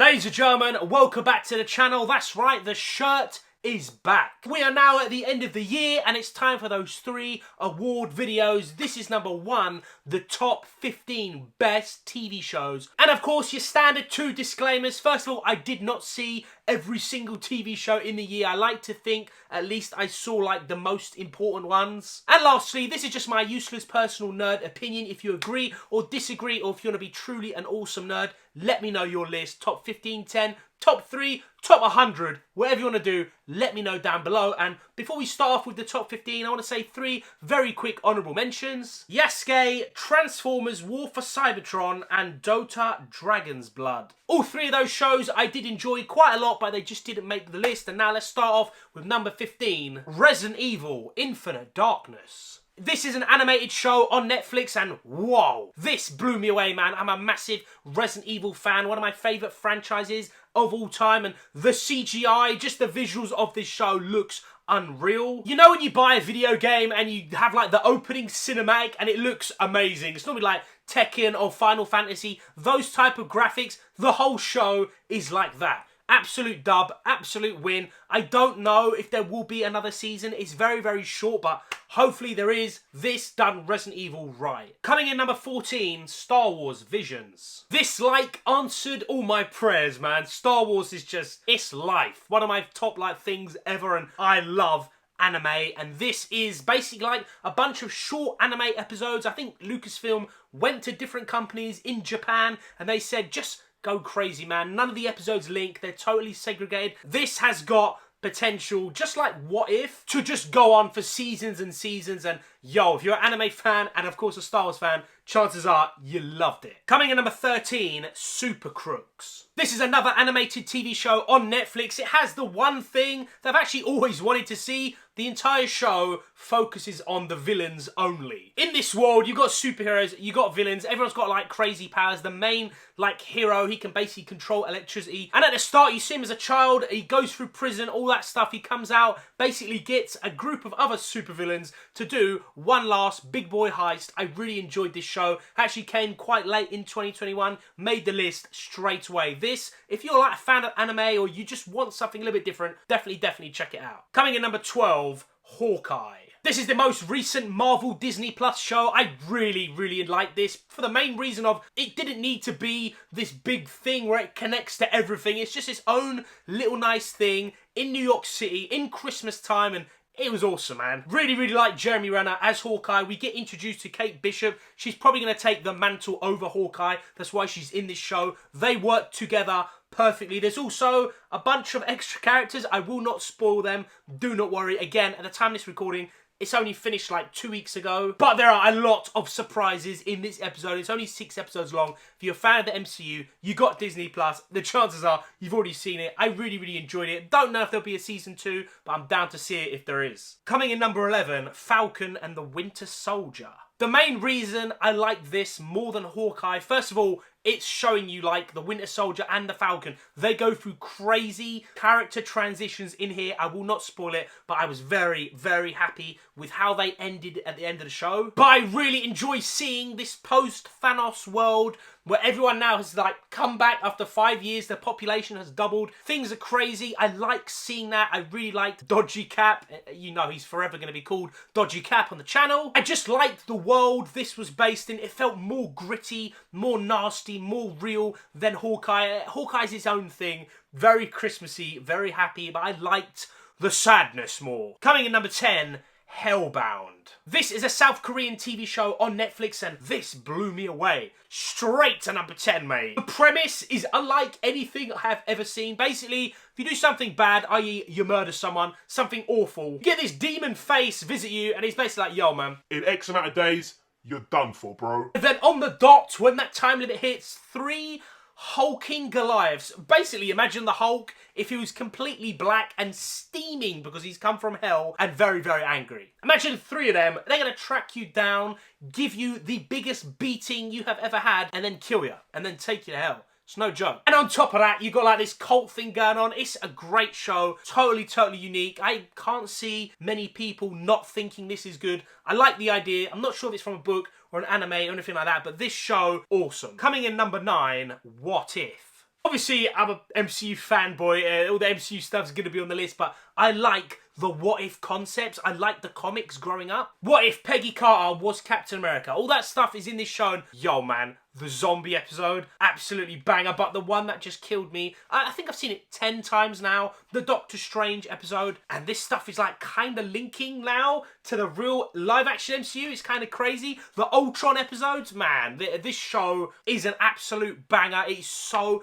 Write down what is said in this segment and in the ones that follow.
Ladies and gentlemen, welcome back to the channel. That's right, the shirt is back. We are now at the end of the year and it's time for those 3 award videos. This is number 1, the top 15 best TV shows. And of course, your standard 2 disclaimers. First of all, I did not see every single TV show in the year. I like to think at least I saw like the most important ones. And lastly, this is just my useless personal nerd opinion. If you agree or disagree, or if you want to be truly an awesome nerd, let me know your list. Top 15, 10, top 3, top 100, whatever you want to do, let me know down below. And before we start off with the top 15, I want to say 3 very quick honourable mentions. Yasuke, Transformers, War for Cybertron, and Dota Dragon's Blood. All 3 of those shows I did enjoy quite a lot, but they just didn't make the list. And now let's start off with number 15, Resident Evil Infinite Darkness. This is an animated show on Netflix and whoa, this blew me away, man. I'm a massive Resident Evil fan, one of my favourite franchises of all time, and the CGI, just the visuals of this show looks unreal. You know when you buy a video game and you have like the opening cinematic and it looks amazing? It's normally like Tekken or Final Fantasy, those type of graphics. The whole show is like that. Absolute dub, absolute win. I don't know if there will be another season. It's very, very short, but hopefully there is. This done Resident Evil right. Coming in number 14, Star Wars Visions. This like answered all my prayers, man. Star Wars is just, it's life. One of my top like things ever, and I love anime, and this is basically like a bunch of short anime episodes. I think Lucasfilm went to different companies in Japan and they said, just go crazy, man. None of the episodes link. They're totally segregated. This has got potential, just like What If, to just go on for seasons and seasons. And yo, if you're an anime fan and of course a Star Wars fan, chances are you loved it. Coming in number 13, Super Crooks. This is another animated TV show on Netflix. It has the one thing that I've actually always wanted to see. The entire show focuses on the villains only. In this world, you've got superheroes, you've got villains, everyone's got like crazy powers. The main like hero, he can basically control electricity. And at the start, you see him as a child, he goes through prison, all that stuff. He comes out, basically gets a group of other supervillains to do one last big boy heist. I really enjoyed this show. Actually came quite late in 2021, made the list straight away. This, if you're like a fan of anime or you just want something a little bit different, definitely check it out. Coming in number 12, Hawkeye. This is the most recent Marvel Disney Plus show. I really like this for the main reason of it didn't need to be this big thing where it connects to everything. It's just its own little nice thing in New York City in Christmas time, and it was awesome, man. Really like Jeremy Renner as Hawkeye. We get introduced to Kate Bishop. She's probably going to take the mantle over Hawkeye. That's why she's in this show. They work together perfectly. There's also a bunch of extra characters. I will not spoil them. Do not worry. Again, at the time of this recording, it's only finished like 2 weeks ago. But there are a lot of surprises in this episode. It's only 6 episodes long. If you're a fan of the MCU, you got Disney Plus. The chances are you've already seen it. I really enjoyed it. Don't know if there'll be a season 2, but I'm down to see it if there is. Coming in number 11, Falcon and the Winter Soldier. The main reason I like this more than Hawkeye, first of all, it's showing you like the Winter Soldier and the Falcon. They go through crazy character transitions in here. I will not spoil it, but I was very happy with how they ended at the end of the show. But I really enjoy seeing this post-Thanos world where everyone now has like come back after 5 years. The population has doubled. Things are crazy. I like seeing that. I really liked Dodgy Cap. You know he's forever going to be called Dodgy Cap on the channel. I just liked the world this was based in. It felt more gritty, more nasty, more real than Hawkeye. Hawkeye's its own thing. Very Christmassy, very happy, but I liked the sadness more. Coming in number 10, Hellbound. This is a South Korean TV show on Netflix and this blew me away. Straight to number 10, mate. The premise is unlike anything I have ever seen. Basically, if you do something bad, i.e. you murder someone, something awful, you get this demon face visit you and he's basically like, yo, man, in X amount of days, you're done for, bro. And then on the dot, when that time limit hits, 3 hulking Goliaths. Basically, imagine the Hulk if he was completely black and steaming because he's come from hell and very angry. Imagine 3 of them. They're going to track you down, give you the biggest beating you have ever had, and then kill you, and then take you to hell. It's no joke. And on top of that, you've got like this cult thing going on. It's a great show. Totally unique. I can't see many people not thinking this is good. I like the idea. I'm not sure if it's from a book or an anime or anything like that, but this show, awesome. Coming in number 9, What If? Obviously, I'm a MCU fanboy. All the MCU stuff's going to be on the list, but I like the what if concepts. I like the comics growing up. What if Peggy Carter was Captain America? All that stuff is in this show. And yo, man, the zombie episode, absolutely banger. But the one that just killed me, I think I've seen it 10 times now, the Doctor Strange episode. And this stuff is like kind of linking now to the real live action MCU. It's kind of crazy. The Ultron episodes, man, this show is an absolute banger. It's so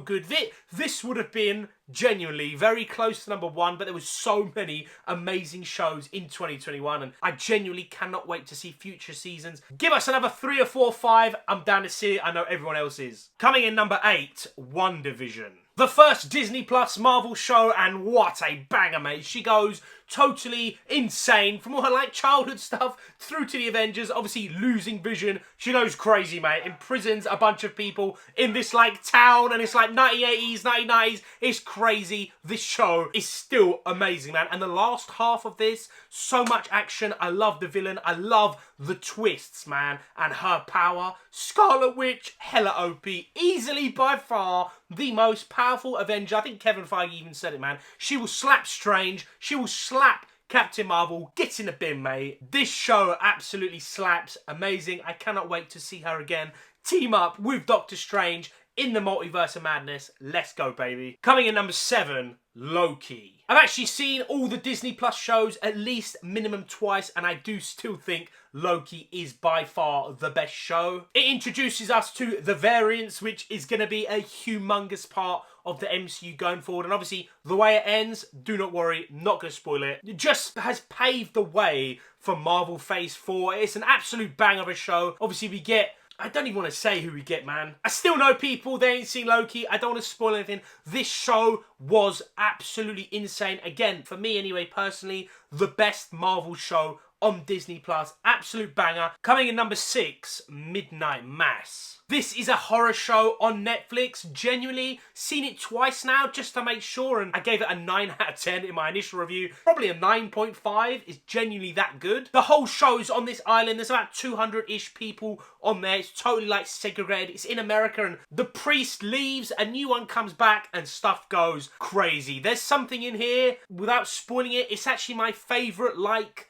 good. This would have been genuinely very close to number 1, but there was so many amazing shows in 2021, and I genuinely cannot wait to see future seasons. Give us another 3 or 4 or 5. I'm down to see it. I know everyone else is. Coming in number 8, WandaVision. The first Disney Plus Marvel show, and what a banger, mate. She goes totally insane from all her like childhood stuff through to the Avengers, obviously losing Vision. She goes crazy, mate. Imprisons a bunch of people in this like town, and it's like 1980s, 1990s. It's crazy. This show is still amazing, man. And the last half of this, so much action. I love the villain. I love the twists, man, and her power. Scarlet Witch, hella OP. Easily by far the most powerful Avenger. I think Kevin Feige even said it, man. She will slap Strange. She will slap Captain Marvel. Get in the bin, mate. This show absolutely slaps. Amazing. I cannot wait to see her again. Team up with Doctor Strange in the Multiverse of Madness. Let's go, baby. Coming in number 7, Loki. I've actually seen all the Disney Plus shows at least minimum twice, and I do still think Loki is by far the best show. It introduces us to the variants, which is going to be a humongous part of the MCU going forward. And obviously, the way it ends, do not worry, not going to spoil it. It just has paved the way for Marvel Phase 4. It's an absolute bang of a show. Obviously, we get... I don't even want to say who we get, man. I still know people, they ain't seen Loki. I don't want to spoil anything. This show was absolutely insane. Again, for me anyway, personally, the best Marvel show on Disney Plus. Absolute banger. Coming in number 6, Midnight Mass. This is a horror show on Netflix. Genuinely seen it twice now just to make sure, and I gave it a 9 out of 10 in my initial review. Probably a 9.5. It's genuinely that good. The whole show is on this island. There's about 200-ish people on there. It's totally like segregated. It's in America, and the priest leaves, a new one comes back, and stuff goes crazy. There's something in here, without spoiling it, it's actually my favourite, like...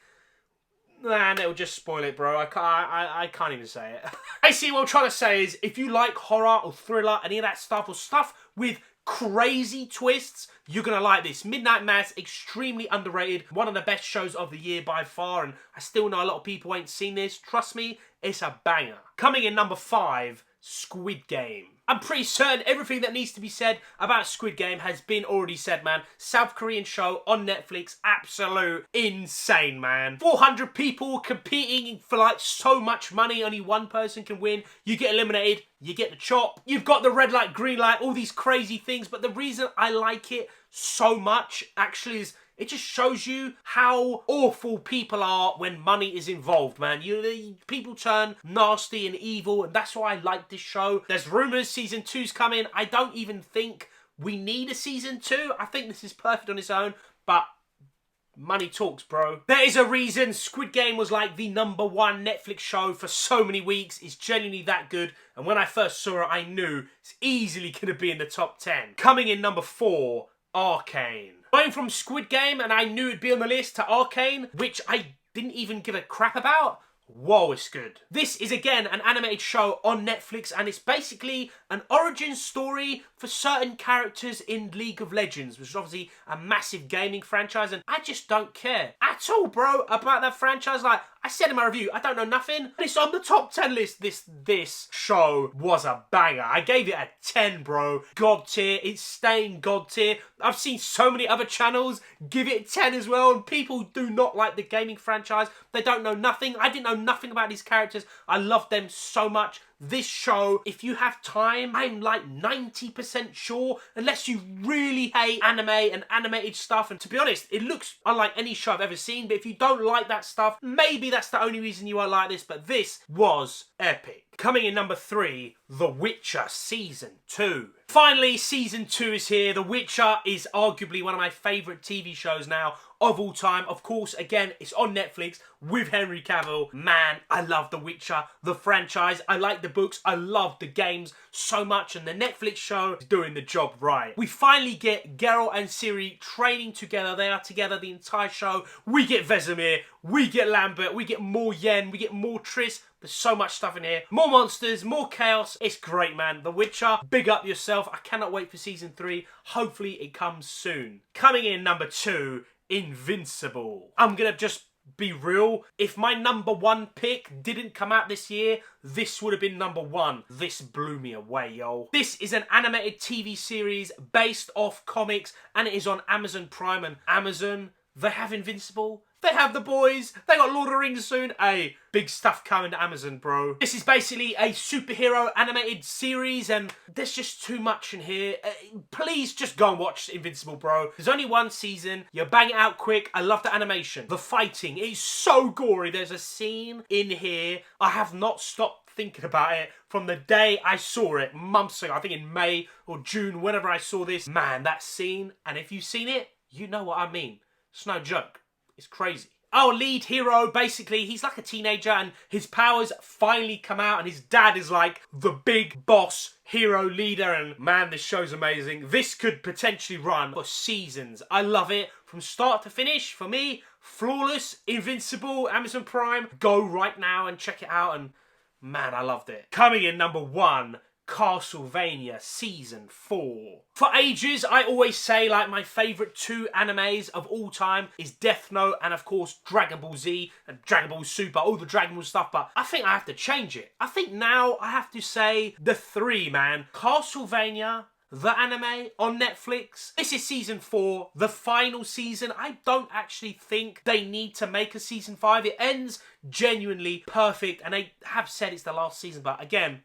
Nah, it'll just spoil it, bro. I can't even say it. Basically, what I'm trying to say is, if you like horror or thriller, any of that stuff, or stuff with crazy twists, you're going to like this. Midnight Mass, extremely underrated. One of the best shows of the year by far, and I still know a lot of people ain't seen this. Trust me, it's a banger. Coming in number 5, Squid Game. I'm pretty certain everything that needs to be said about Squid Game has been already said, man. South Korean show on Netflix. Absolute insane, man. 400 people competing for like so much money. Only one person can win. You get eliminated. You get the chop. You've got the red light, green light, all these crazy things. But the reason I like it so much actually is it just shows you how awful people are when money is involved, man. People turn nasty and evil, and that's why I like this show. There's rumours season 2's coming. I don't even think we need a season 2. I think this is perfect on its own, but money talks, bro. There is a reason Squid Game was like the number 1 Netflix show for so many weeks. It's genuinely that good, and when I first saw it, I knew it's easily going to be in the top 10. Coming in number 4, Arcane. Going from Squid Game, and I knew it'd be on the list, to Arcane, which I didn't even give a crap about. Whoa, it's good. This is, again, an animated show on Netflix, and it's basically an origin story for certain characters in League of Legends, which is obviously a massive gaming franchise, and I just don't care at all, bro, about that franchise. Like, I said in my review, I don't know nothing, and it's on the top 10 list. This show was a banger. I gave it a 10, bro. God tier. It's staying God tier. I've seen so many other channels give it 10 as well, and people do not like the gaming franchise. They don't know nothing. I didn't know nothing about these characters. I love them so much. This show, if you have time, I'm like 90% sure, unless you really hate anime and animated stuff, and to be honest, it looks unlike any show I've ever seen, but if you don't like that stuff, maybe that's the only reason you won't like this, but this was epic. Coming in number 3, The Witcher Season 2. Finally, Season 2 is here. The Witcher is arguably one of my favourite TV shows now of all time. Of course, again, it's on Netflix with Henry Cavill. Man, I love The Witcher, the franchise. I like the books. I love the games so much, and the Netflix show is doing the job right. We finally get Geralt and Ciri training together. They are together the entire show. We get Vesemir, we get Lambert, we get more Yen, we get more Triss. There's so much stuff in here. More monsters, more chaos. It's great, man. The Witcher, big up yourself. I cannot wait for Season 3. Hopefully it comes soon. Coming in number 2, Invincible. I'm gonna just be real. If my number 1 pick didn't come out this year, this would have been number 1. This blew me away, yo. This is an animated TV series based off comics, and it is on Amazon Prime. And Amazon, they have Invincible. They have The Boys. They got Lord of the Rings soon. Hey, big stuff coming to Amazon, bro. This is basically a superhero animated series, and there's just too much in here. Please just go and watch Invincible, bro. There's only 1 season. You bang it out quick. I love the animation. The fighting is so gory. There's a scene in here. I have not stopped thinking about it from the day I saw it months ago. I think in May or June, whenever I saw this. Man, that scene, and if you've seen it, you know what I mean. It's no joke. It's crazy. Our lead hero, basically, he's like a teenager and his powers finally come out, and his dad is like the big boss hero leader, and man, this show's amazing. This could potentially run for seasons. I love it from start to finish. For me, flawless. Invincible, Amazon Prime. Go right now and check it out, and man, I loved it. Coming in number 1, Castlevania Season 4. For ages, I always say like my favourite 2 animes of all time is Death Note and of course Dragon Ball Z and Dragon Ball Super, all the Dragon Ball stuff, but I think I have to change it. I think now I have to say the 3, man. Castlevania, the anime on Netflix. This is Season 4, the final season. I don't actually think they need to make a Season 5. It ends genuinely perfect, and they have said it's the last season, but again,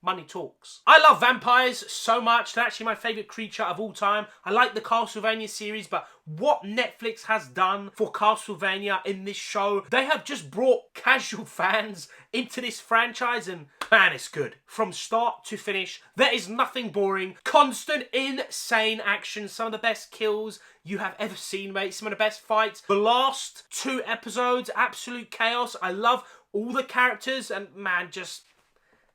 money talks. I love vampires so much. They're actually my favourite creature of all time. I like the Castlevania series, but what Netflix has done for Castlevania in this show, they have just brought casual fans into this franchise, and man, it's good. From start to finish, there is nothing boring. Constant, insane action. Some of the best kills you have ever seen, mate. Some of the best fights. The last 2 episodes, absolute chaos. I love all the characters, and man,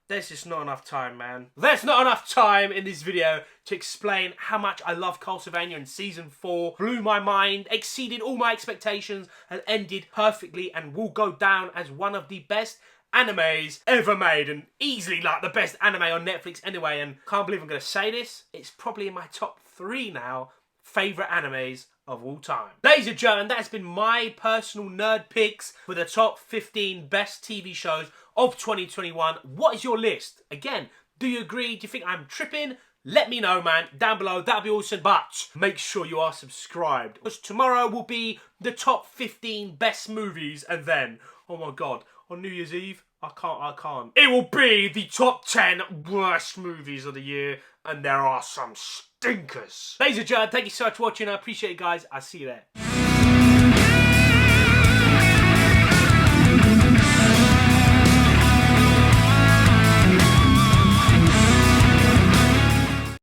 there's just not enough time, man. There's not enough time in this video to explain how much I love Castlevania, in Season 4. Blew my mind, exceeded all my expectations, and ended perfectly, and will go down as one of the best animes ever made, and easily like the best anime on Netflix anyway. And can't believe I'm going to say this. It's probably in my top 3 now favourite animes of all time. Ladies and gentlemen, that has been my personal nerd picks for the top 15 best TV shows of 2021. What is your list? Again, do you agree? Do you think I'm tripping? Let me know, man, down below. That'd be awesome. But make sure you are subscribed, because tomorrow will be the top 15 best movies, and then, oh my god, on New Year's Eve, I can't. It will be the top 10 worst movies of the year, and there are some stinkers. Ladies and gentlemen, thank you so much for watching. I appreciate it, guys. I'll see you there.